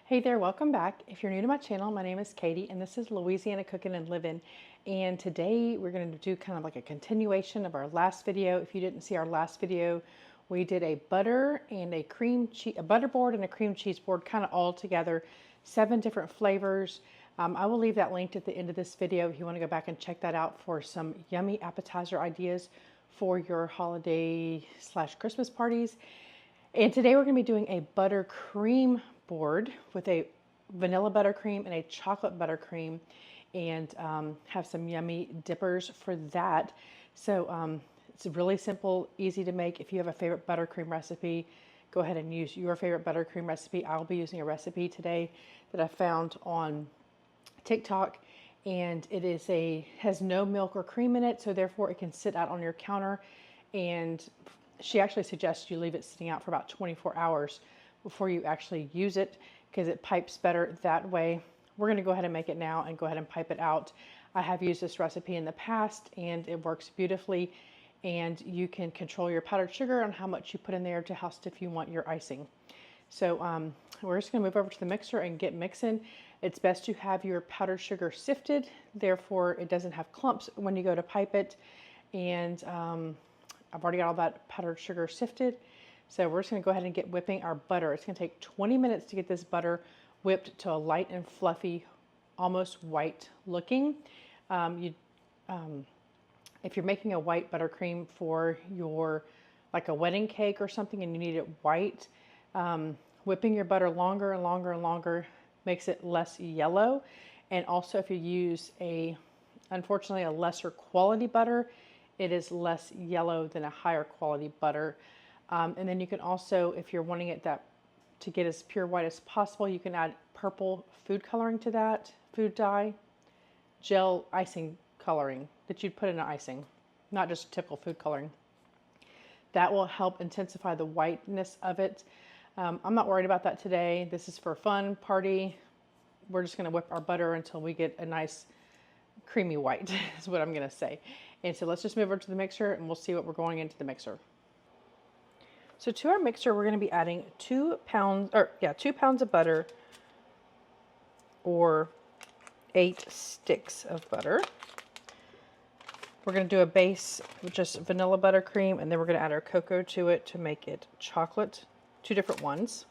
Hey there, welcome back. If you're new to my channel, my name is Katie and this is Louisiana Cooking and Living. And today we're going to do kind of like a continuation of our last video. If you didn't see our last video, we did a butter and a butter board and a cream cheese board kind of all together, 7 different flavors. I will leave that linked at the end of this video if you want to go back and check that out for some yummy appetizer ideas for your holiday/Christmas parties. And today we're going to be doing a buttercream board with a vanilla buttercream and a chocolate buttercream, and have some yummy dippers for that. So it's really simple, easy to make. If you have a favorite buttercream recipe, go ahead and use your favorite buttercream recipe. I'll be using a recipe today that I found on TikTok, and it has no milk or cream in it, so therefore it can sit out on your counter. And she actually suggests you leave it sitting out for about 24 hours before you actually use it, because it pipes better that way. We're going to go ahead and make it now and go ahead and pipe it out. I have used this recipe in the past and it works beautifully, and you can control your powdered sugar on how much you put in there to how stiff you want your icing. So we're just going to move over to the mixer and get mixing. It's best to have your powdered sugar sifted, therefore it doesn't have clumps when you go to pipe it. And I've already got all that powdered sugar sifted. So we're just going to go ahead and get whipping our butter. It's going to take 20 minutes to get this butter whipped to a light and fluffy, almost white looking. If you're making a white buttercream for like a wedding cake or something and you need it white, whipping your butter longer and longer and longer makes it less yellow. And also if you use unfortunately a lesser quality butter, it is less yellow than a higher quality butter. And then you can also, if you're wanting it to get as pure white as possible, you can add purple food coloring to that, food dye, gel icing coloring that you'd put in an icing, not just typical food coloring. That will help intensify the whiteness of it. I'm not worried about that today. This is for a fun party. We're just going to whip our butter until we get a nice creamy white is what I'm going to say. And so let's just move over to the mixer and we'll see what we're going into the mixer. So to our mixer, we're going to be adding 2 pounds of butter, or 8 sticks of butter. We're going to do a base with just vanilla buttercream, and then we're going to add our cocoa to it to make it chocolate, 2 different ones.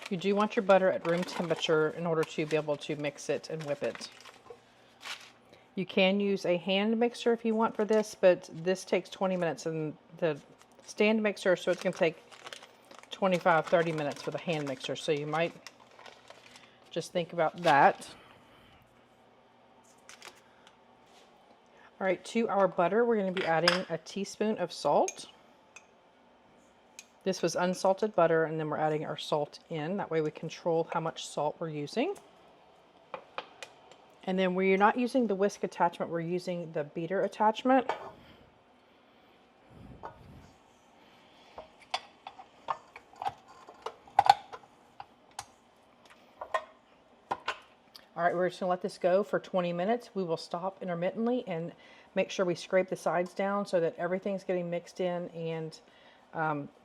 You do want your butter at room temperature in order to be able to mix it and whip it. You can use a hand mixer if you want for this, but this takes 20 minutes in the stand mixer, so it's going to take 25-30 minutes for the hand mixer. So you might just think about that. All right, to our butter, we're going to be adding a teaspoon of salt. This was unsalted butter, and then we're adding our salt in. That way we control how much salt we're using. And then we're not using the whisk attachment, we're using the beater attachment. All right, we're just gonna let this go for 20 minutes. We will stop intermittently and make sure we scrape the sides down so that everything's getting mixed in and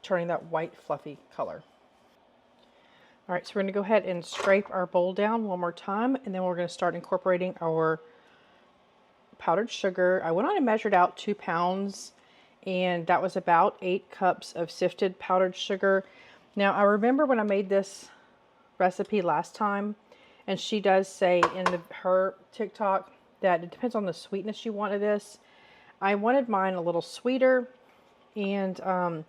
turning that white fluffy color. All right, so we're going to go ahead and scrape our bowl down one more time, and then we're going to start incorporating our powdered sugar. I went on and measured out 2 pounds, and that was about 8 cups of sifted powdered sugar. Now, I remember when I made this recipe last time, and she does say in her TikTok that it depends on the sweetness you want of this. I wanted mine a little sweeter and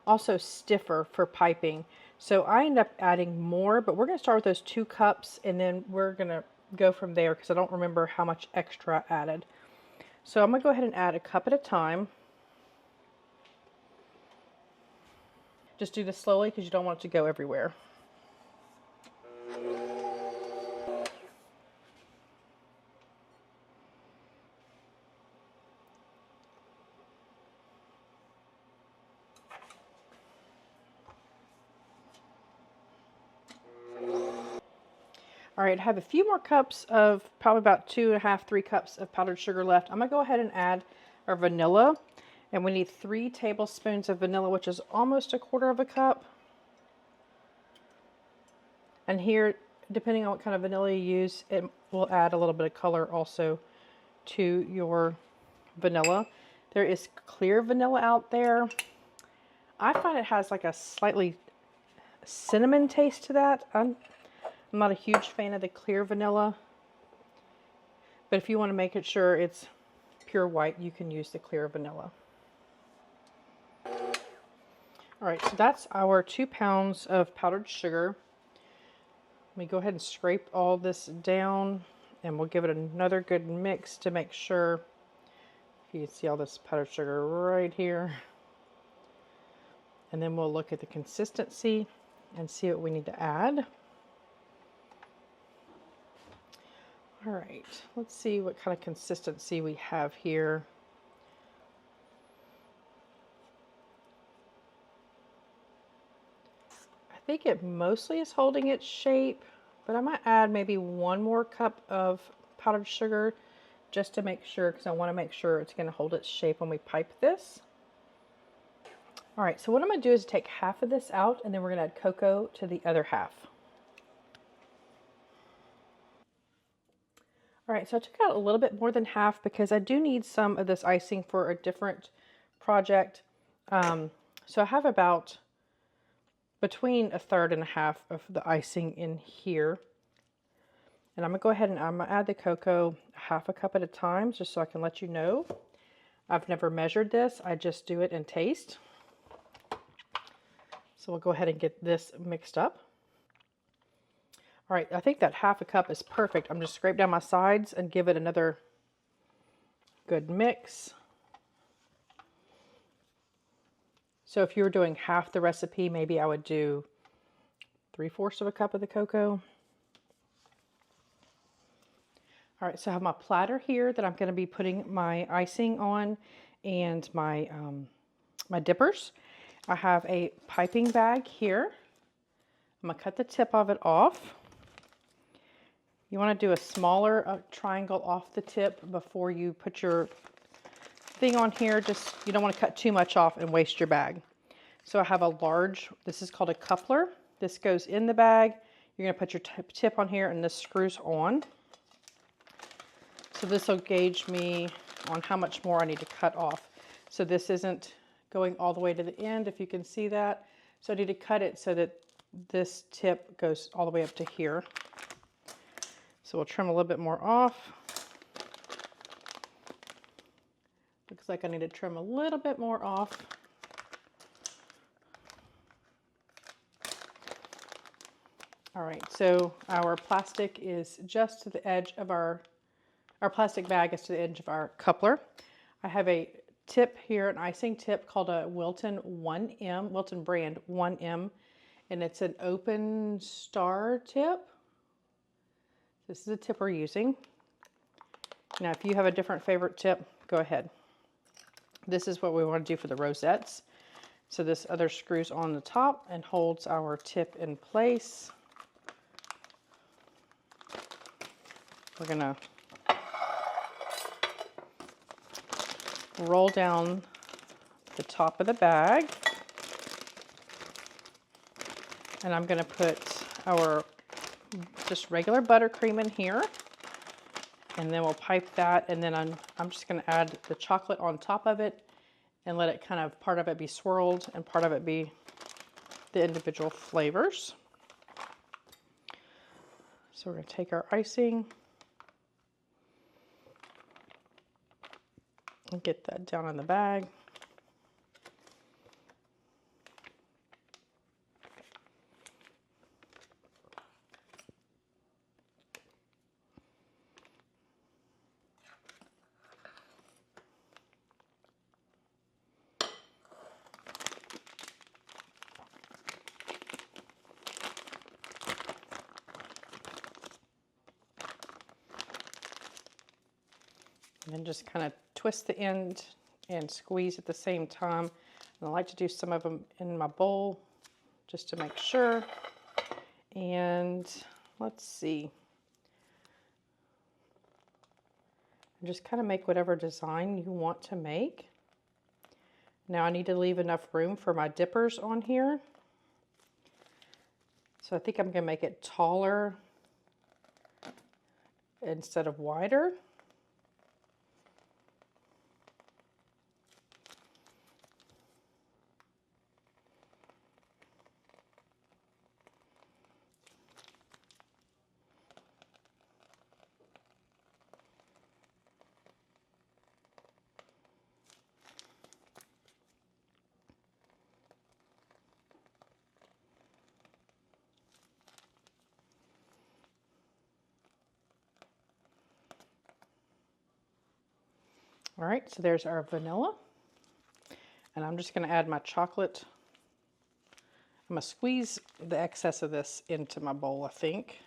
also stiffer for piping. So I end up adding more, but we're going to start with those 2 cups and then we're going to go from there because I don't remember how much extra I added. So I'm going to go ahead and add a cup at a time. Just do this slowly because you don't want it to go everywhere. All right, I have a few more cups of, probably about 2.5, 3 cups of powdered sugar left. I'm gonna go ahead and add our vanilla. And we need 3 tablespoons of vanilla, which is almost 1/4 cup. And here, depending on what kind of vanilla you use, it will add a little bit of color also to your vanilla. There is clear vanilla out there. I find it has like a slightly cinnamon taste to that. I'm not a huge fan of the clear vanilla, but if you want to make it sure it's pure white, you can use the clear vanilla. All right, so that's our 2 pounds of powdered sugar. Let me go ahead and scrape all this down, and we'll give it another good mix to make sure. You can see all this powdered sugar right here. And then we'll look at the consistency and see what we need to add. All right, let's see what kind of consistency we have here. I think it mostly is holding its shape, but I might add maybe 1 more cup of powdered sugar just to make sure, because I want to make sure it's going to hold its shape when we pipe this. All right, so what I'm going to do is take half of this out, and then we're going to add cocoa to the other half. All right, so I took out a little bit more than half because I do need some of this icing for a different project. So I have about between 1/3 and 1/2 of the icing in here. And I'm going to go ahead and I'm going to add the cocoa 1/2 cup at a time, just so I can let you know. I've never measured this. I just do it and taste. So we'll go ahead and get this mixed up. All right, I think that 1/2 cup is perfect. I'm just scrape down my sides and give it another good mix. So if you were doing half the recipe, maybe I would do 3/4 cup of the cocoa. All right, so I have my platter here that I'm going to be putting my icing on and my my dippers. I have a piping bag here. I'm going to cut the tip of it off. You want to do a smaller triangle off the tip before you put your thing on here. Just, you don't want to cut too much off and waste your bag. So I have a large, this is called a coupler. This goes in the bag. You're going to put your tip on here and this screws on. So this will gauge me on how much more I need to cut off. So this isn't going all the way to the end, if you can see that. So I need to cut it so that this tip goes all the way up to here. So we'll trim a little bit more off. Looks like I need to trim a little bit more off. All right, so our plastic is just to the edge of our plastic bag is to the edge of our coupler. I have a tip here, an icing tip called a Wilton 1M, Wilton brand 1M, and it's an open star tip. This is a tip we're using. Now, if you have a different favorite tip, go ahead. This is what we want to do for the rosettes. So this other screws on the top and holds our tip in place. We're gonna roll down the top of the bag. And I'm gonna put our just regular buttercream in here. And then we'll pipe that, and then I'm just gonna add the chocolate on top of it and let it kind of, part of it be swirled and part of it be the individual flavors. So we're gonna take our icing and get that down in the bag. And then just kind of twist the end and squeeze at the same time. And I like to do some of them in my bowl just to make sure. And let's see. And just kind of make whatever design you want to make. Now I need to leave enough room for my dippers on here. So I think I'm going to make it taller instead of wider. All right, so there's our vanilla. And I'm just going to add my chocolate. I'm going to squeeze the excess of this into my bowl, I think.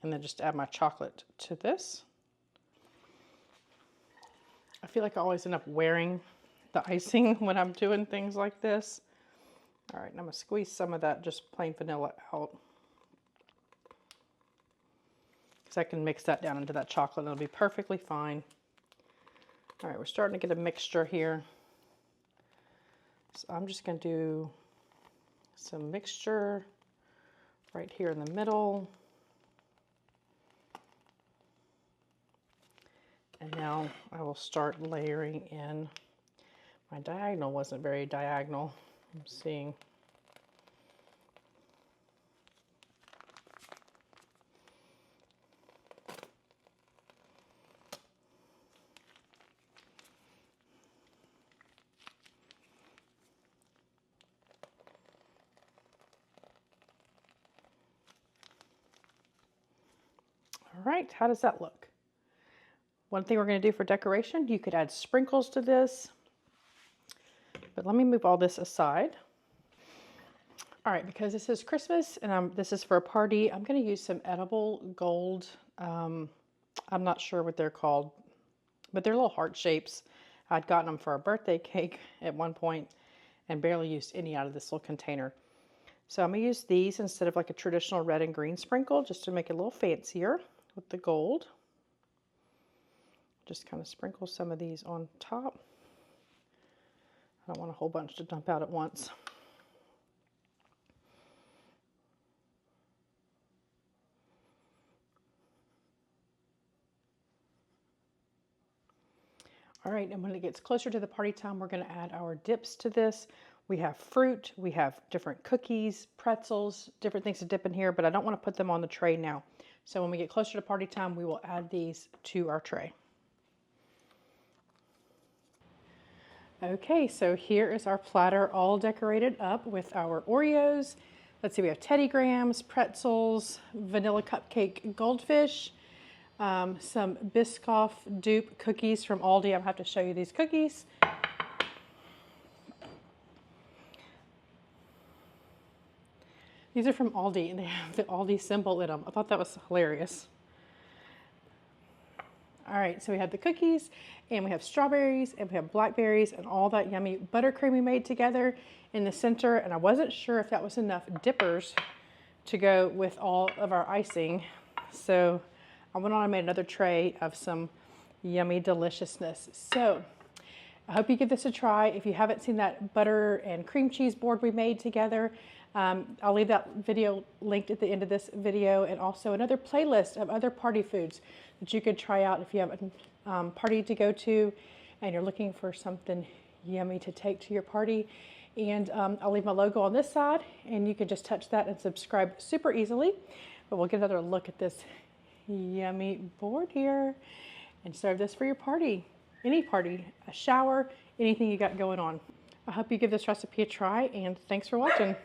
And then just add my chocolate to this. I feel like I always end up wearing the icing when I'm doing things like this. All right, and I'm going to squeeze some of that just plain vanilla out. Because I can mix that down into that chocolate and it'll be perfectly fine. All right, we're starting to get a mixture here. So I'm just going to do some mixture right here in the middle. And now I will start layering in. My diagonal wasn't very diagonal, I'm seeing. All right, how does that look? One thing we're going to do for decoration, you could add sprinkles to this. But let me move all this aside. All right, because this is Christmas and this is for a party, I'm going to use some edible gold. I'm not sure what they're called, but they're little heart shapes. I'd gotten them for a birthday cake at one point and barely used any out of this little container. So I'm going to use these instead of like a traditional red and green sprinkle just to make it a little fancier with the gold. Just kind of sprinkle some of these on top. I don't want a whole bunch to dump out at once. All right, and when it gets closer to the party time, we're going to add our dips to this. We have fruit, we have different cookies, pretzels, different things to dip in here, but I don't want to put them on the tray now. So when we get closer to party time, we will add these to our tray. Okay, so here is our platter all decorated up with our Oreos. Let's see, we have Teddy Grahams, pretzels, vanilla cupcake goldfish, some Biscoff dupe cookies from Aldi. I'll have to show you these cookies. These are from Aldi and they have the Aldi symbol in them. I thought that was hilarious. All right, so we have the cookies and we have strawberries and we have blackberries and all that yummy buttercream we made together in the center. And I wasn't sure if that was enough dippers to go with all of our icing. So I went on and made another tray of some yummy deliciousness. So I hope you give this a try. If you haven't seen that butter and cream cheese board we made together, I'll leave that video linked at the end of this video, and also another playlist of other party foods that you could try out if you have a party to go to and you're looking for something yummy to take to your party. And I'll leave my logo on this side and you can just touch that and subscribe super easily. But we'll get another look at this yummy board here and serve this for your party. Any party, a shower, anything you got going on. I hope you give this recipe a try and thanks for watching.